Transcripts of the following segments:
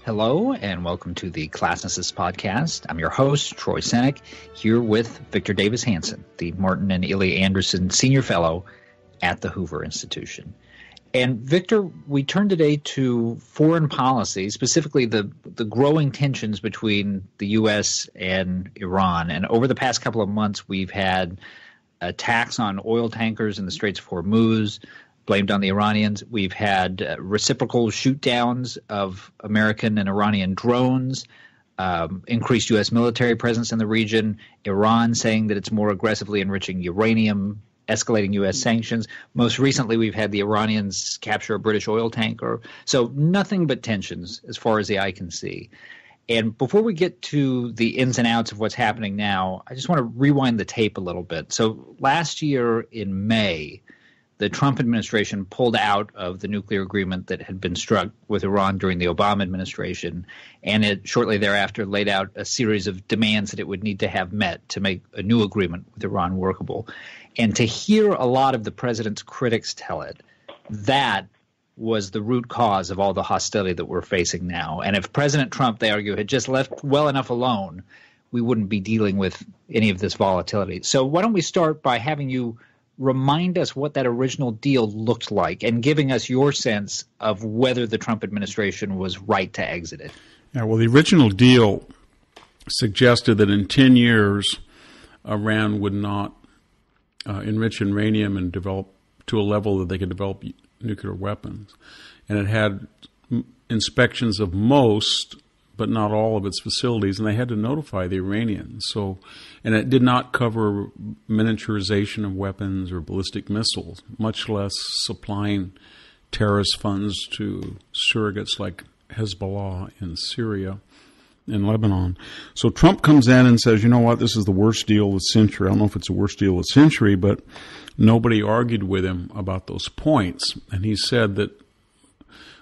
Hello, and welcome to the Classicist Podcast. I'm your host, Troy Senek, here with Victor Davis Hanson, the Martin and Ilya Anderson Senior Fellow at the Hoover Institution. And Victor, we turn today to foreign policy, specifically the growing tensions between the U.S. and Iran. And over the past couple of months, we've had attacks on oil tankers in the Straits of Hormuz, blamed on the Iranians. We've had reciprocal shoot-downs of American and Iranian drones, increased U.S. military presence in the region, Iran saying that it's more aggressively enriching uranium, escalating U.S. sanctions. Most recently, we've had the Iranians capture a British oil tanker. So nothing but tensions as far as the eye can see. And before we get to the ins and outs of what's happening now, I just want to rewind the tape a little bit. So last year in May, the Trump administration pulled out of the nuclear agreement that had been struck with Iran during the Obama administration, and it shortly thereafter laid out a series of demands that it would need to have met to make a new agreement with Iran workable. And to hear a lot of the president's critics tell it, that was the root cause of all the hostility that we're facing now. And if President Trump, they argue, had just left well enough alone, we wouldn't be dealing with any of this volatility. So why don't we start by having you remind us what that original deal looked like and giving us your sense of whether the Trump administration was right to exit it. Yeah, well, the original deal suggested that in 10 years, Iran would not enrich uranium and develop to a level that they could develop nuclear weapons. And it had inspections of most, but not all of its facilities, and they had to notify the Iranians. So, and it did not cover miniaturization of weapons or ballistic missiles, much less supplying terrorist funds to surrogates like Hezbollah in Syria and Lebanon. So Trump comes in and says, you know what, this is the worst deal of the century. I don't know if it's the worst deal of the century, but nobody argued with him about those points. And he said that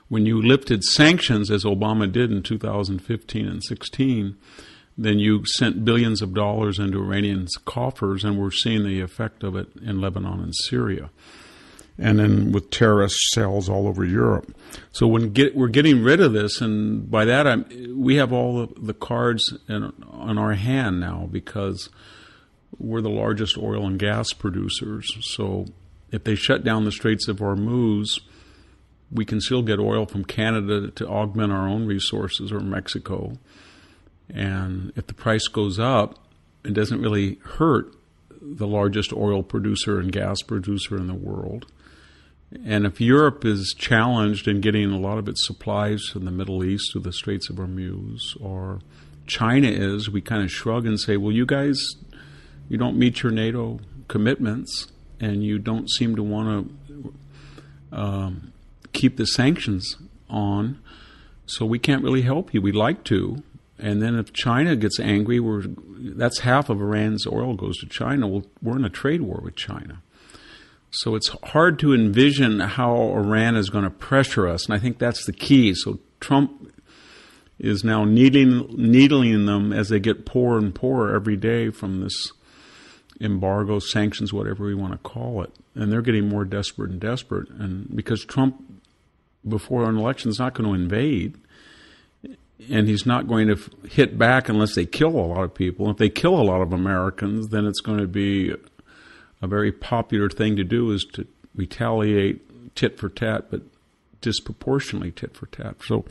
when you lifted sanctions, as Obama did in 2015 and 16, then you sent billions of dollars into Iranians' coffers, and we're seeing the effect of it in Lebanon and Syria, and then with terrorist cells all over Europe. So we're getting rid of this, and by that we have all the cards on our hand now because we're the largest oil and gas producers. So if they shut down the Straits of Hormuz, we can still get oil from Canada to augment our own resources, or Mexico. And if the price goes up, it doesn't really hurt the largest oil producer and gas producer in the world. And if Europe is challenged in getting a lot of its supplies from the Middle East to the Straits of Hormuz, or China is, we kind of shrug and say, well, you guys, you don't meet your NATO commitments, and you don't seem to want to keep the sanctions on, so we can't really help you. We'd like to. And then if China gets angry, that's half of Iran's oil goes to China. Well, we're in a trade war with China. So it's hard to envision how Iran is going to pressure us, and I think that's the key. So Trump is now needling them as they get poorer and poorer every day from this embargo, sanctions, whatever we want to call it. And they're getting more desperate and desperate. And because Trump, before an election, is not going to invade, and he's not going to hit back unless they kill a lot of people. If they kill a lot of Americans, then it's going to be a very popular thing to do, is to retaliate tit for tat, but disproportionately tit for tat. So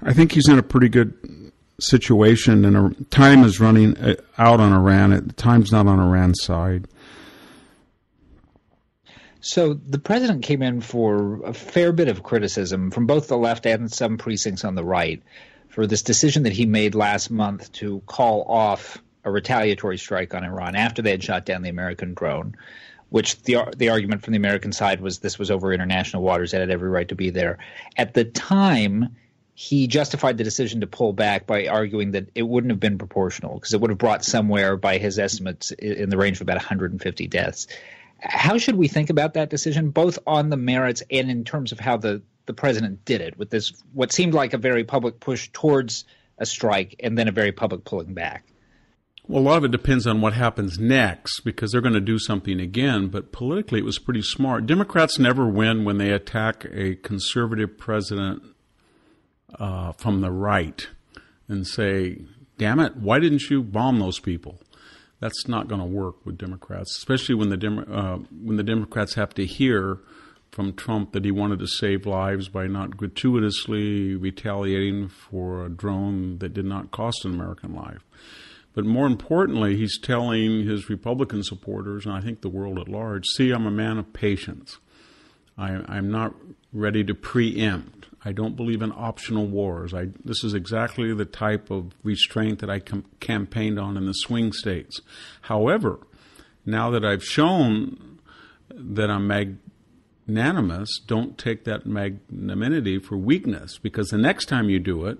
I think he's in a pretty good situation, and time is running out on Iran. Time's not on Iran's side. So the president came in for a fair bit of criticism from both the left and some precincts on the right for this decision that he made last month to call off a retaliatory strike on Iran after they had shot down the American drone, which the argument from the American side was this was over international waters, it had every right to be there. At the time, he justified the decision to pull back by arguing that it wouldn't have been proportional because it would have brought somewhere, by his estimates, in the range of about 150 deaths. How should we think about that decision, both on the merits and in terms of how the president did it, with this what seemed like a very public push towards a strike and then a very public pulling back? Well, a lot of it depends on what happens next, because they're going to do something again. But politically, it was pretty smart. Democrats never win when they attack a conservative president from the right and say, damn it, why didn't you bomb those people? That's not going to work with Democrats, especially when the Democrats have to hear from Trump that he wanted to save lives by not gratuitously retaliating for a drone that did not cost an American life. But more importantly, he's telling his Republican supporters, and I think the world at large, see, I'm a man of patience. I'm not ready to preempt. I don't believe in optional wars. This is exactly the type of restraint that I campaigned on in the swing states. However, now that I've shown that I'm magnanimous, don't take that magnanimity for weakness, because the next time you do it,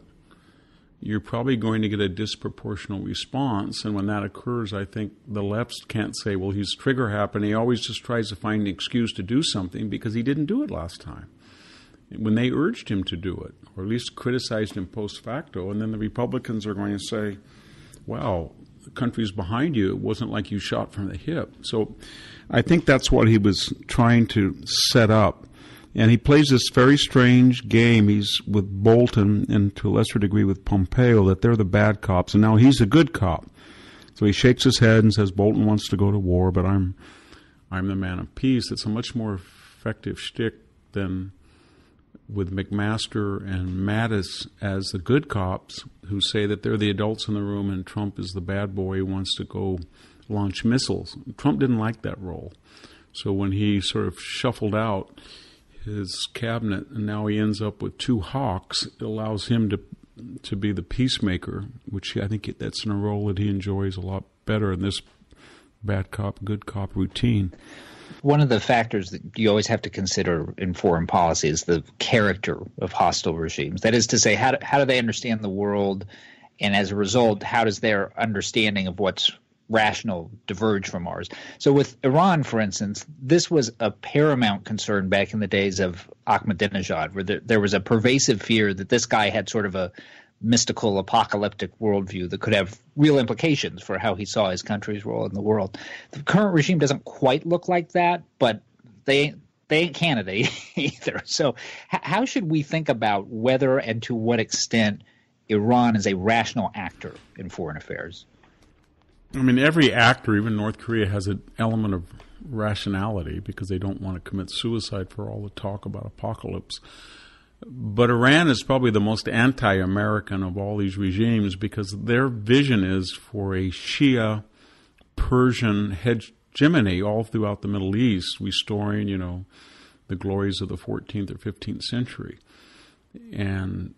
you're probably going to get a disproportional response. And when that occurs, I think the left can't say, well, he's trigger happy. He always just tries to find an excuse to do something because he didn't do it last time, when they urged him to do it, or at least criticized him post facto. And then the Republicans are going to say, well, the country's behind you. It wasn't like you shot from the hip. So I think that's what he was trying to set up. And he plays this very strange game. He's with Bolton and to a lesser degree with Pompeo, that they're the bad cops, and now he's a good cop. So he shakes his head and says Bolton wants to go to war, but I'm the man of peace. It's a much more effective shtick than with McMaster and Mattis as the good cops who say that they're the adults in the room and Trump is the bad boy who wants to go launch missiles. Trump didn't like that role. So when he sort of shuffled out his cabinet, and now he ends up with two hawks, it allows him to be the peacemaker, which I think that's in a role that he enjoys a lot better in this bad cop, good cop routine. One of the factors that you always have to consider in foreign policy is the character of hostile regimes. That is to say, how do they understand the world, and as a result, how does their understanding of what's rational diverge from ours? So with Iran, for instance, this was a paramount concern back in the days of Ahmadinejad, where there was a pervasive fear that this guy had sort of a mystical, apocalyptic worldview that could have real implications for how he saw his country's role in the world. The current regime doesn't quite look like that, but they ain't Canada either. So how should we think about whether and to what extent Iran is a rational actor in foreign affairs? I mean, every actor, even North Korea, has an element of rationality because they don't want to commit suicide for all the talk about apocalypse. But Iran is probably the most anti-American of all these regimes because their vision is for a Shia Persian hegemony all throughout the Middle East, restoring, the glories of the 14th or 15th century. And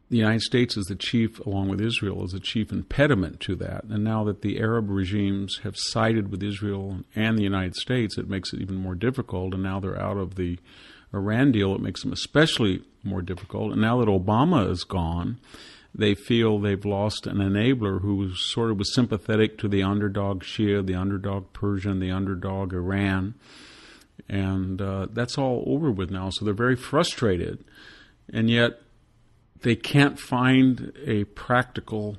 the United States is the chief, along with Israel, is the chief impediment to that. And now that the Arab regimes have sided with Israel and the United States, it makes it even more difficult. And now they're out of the Iran deal, it makes them especially more difficult. And now that Obama is gone, they feel they've lost an enabler who sort of was sympathetic to the underdog Shia, the underdog Persian, the underdog Iran. And that's all over with now. So they're very frustrated. And yet they can't find a practical,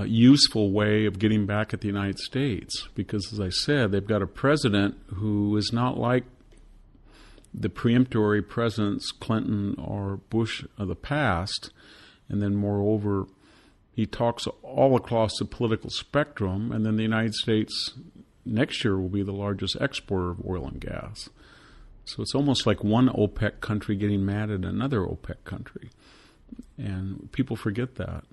useful way of getting back at the United States because, as I said, they've got a president who is not like the preemptory presidents Clinton or Bush of the past. And then, moreover, he talks all across the political spectrum, and then the United States next year will be the largest exporter of oil and gas. So it's almost like one OPEC country getting mad at another OPEC country. And people forget that.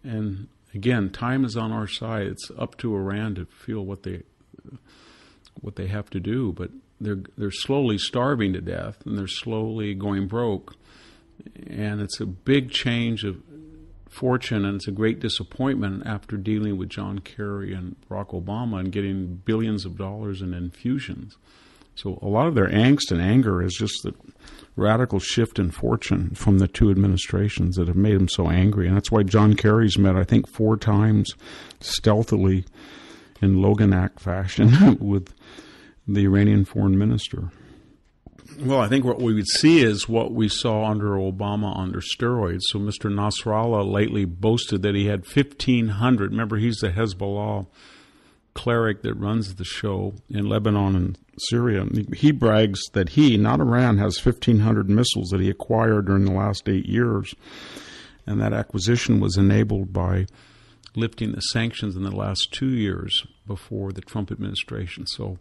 And again, time is on our side. It's up to Iran to feel what they have to do. But they're slowly starving to death, and they're slowly going broke. And it's a big change of fortune, and it's a great disappointment after dealing with John Kerry and Barack Obama and getting billions of dollars in infusions. So a lot of their angst and anger is just the radical shift in fortune from the two administrations that have made them so angry. And that's why John Kerry's met, I think, 4 times stealthily in Logan Act fashion with the Iranian foreign minister. Well, I think what we would see is what we saw under Obama under steroids. So Mr. Nasrallah lately boasted that he had 1,500. Remember, he's the Hezbollah cleric that runs the show in Lebanon and Syria. He brags that he, not Iran, has 1,500 missiles that he acquired during the last 8 years. And that acquisition was enabled by lifting the sanctions in the last 2 years before the Trump administration. So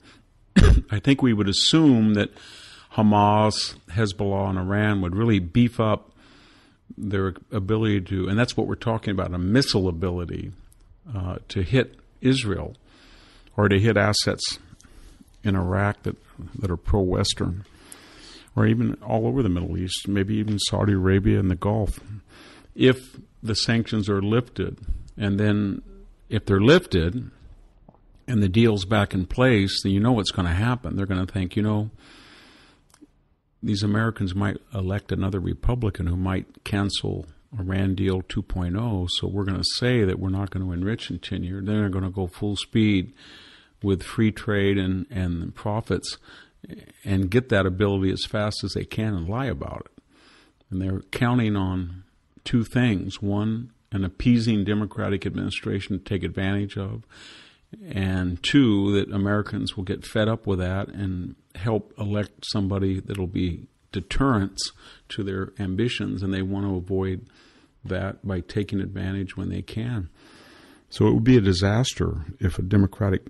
I think we would assume that Hamas, Hezbollah, and Iran would really beef up their ability to, and that's what we're talking about, a missile ability to hit Israel or to hit assets in Iraq that are pro-Western, or even all over the Middle East, maybe even Saudi Arabia and the Gulf. If the sanctions are lifted, and then if they're lifted and the deal's back in place, then you know what's going to happen. They're going to think, these Americans might elect another Republican who might cancel Iran deal 2.0, so we're going to say that we're not going to enrich in 10 years. Then they're going to go full speed with free trade and profits and get that ability as fast as they can and lie about it. And they're counting on two things. One, an appeasing Democratic administration to take advantage of, and two, that Americans will get fed up with that and help elect somebody that'll be deterrents to their ambitions, and they want to avoid that by taking advantage when they can. So it would be a disaster if a Democratic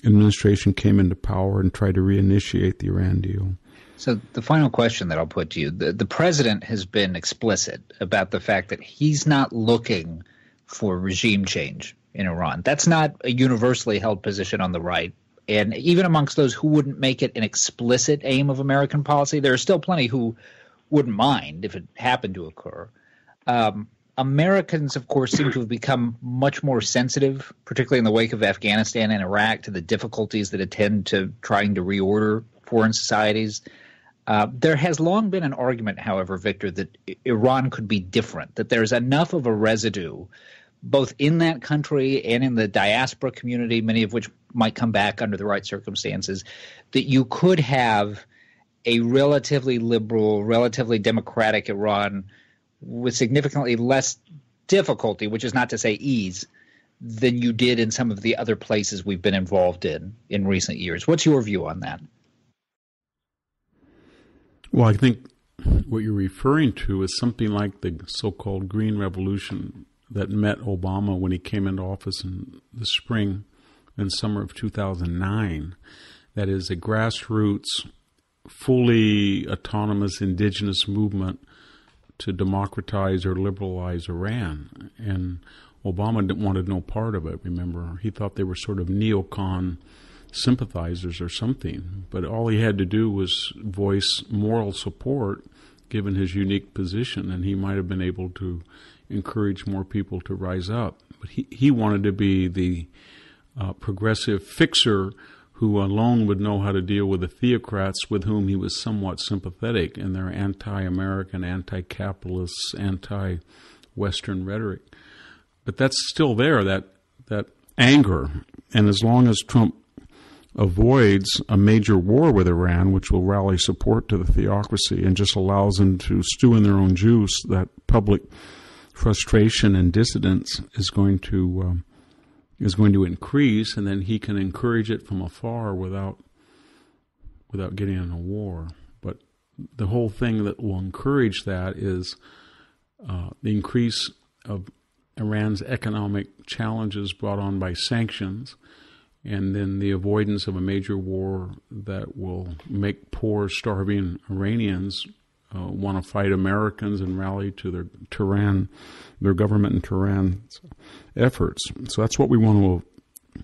administration came into power and tried to reinitiate the Iran deal. So the final question that I'll put to you, the president has been explicit about the fact that he's not looking for regime change in Iran. That's not a universally held position on the right. And even amongst those who wouldn't make it an explicit aim of American policy, there are still plenty who wouldn't mind if it happened to occur. Americans, of course, seem to have become much more sensitive, particularly in the wake of Afghanistan and Iraq, to the difficulties that attend to trying to reorder foreign societies. There has long been an argument, however, Victor, that Iran could be different, that there's enough of a residue both in that country and in the diaspora community, many of which might come back under the right circumstances, that you could have a relatively liberal, relatively democratic Iran with significantly less difficulty, which is not to say ease, than you did in some of the other places we've been involved in recent years. What's your view on that? Well, I think what you're referring to is something like the so-called Green Revolution that met Obama when he came into office in the spring and summer of 2009. That is a grassroots, fully autonomous indigenous movement to democratize or liberalize Iran. And Obama wanted no part of it, remember. He thought they were sort of neocon sympathizers or something. But all he had to do was voice moral support, given his unique position, and he might have been able to encourage more people to rise up. But he wanted to be the progressive fixer who alone would know how to deal with the theocrats with whom he was somewhat sympathetic in their anti-American, anti-capitalist, anti-Western rhetoric. But that's still there, that anger. And as long as Trump avoids a major war with Iran, which will rally support to the theocracy and just allows them to stew in their own juice, that public frustration and dissidence is going to increase, and then he can encourage it from afar without getting in a war. But the whole thing that will encourage that is the increase of Iran's economic challenges brought on by sanctions, and then the avoidance of a major war that will make poor, starving Iranians want to fight Americans and rally to their government and Tehran's efforts. So that's what we want to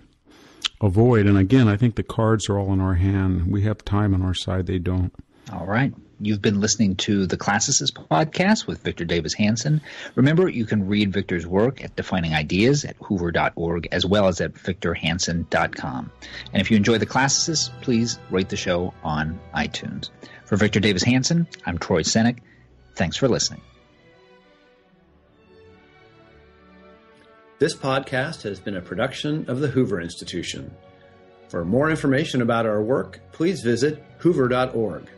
avoid. And again, I think the cards are all in our hand. We have time on our side. They don't. All right. You've been listening to the Classicist Podcast with Victor Davis Hanson. Remember, you can read Victor's work at Defining Ideas at hoover.org, as well as at victorhanson.com. And if you enjoy the Classicist, please rate the show on iTunes. For Victor Davis Hanson, I'm Troy Senek. Thanks for listening. This podcast has been a production of the Hoover Institution. For more information about our work, please visit hoover.org.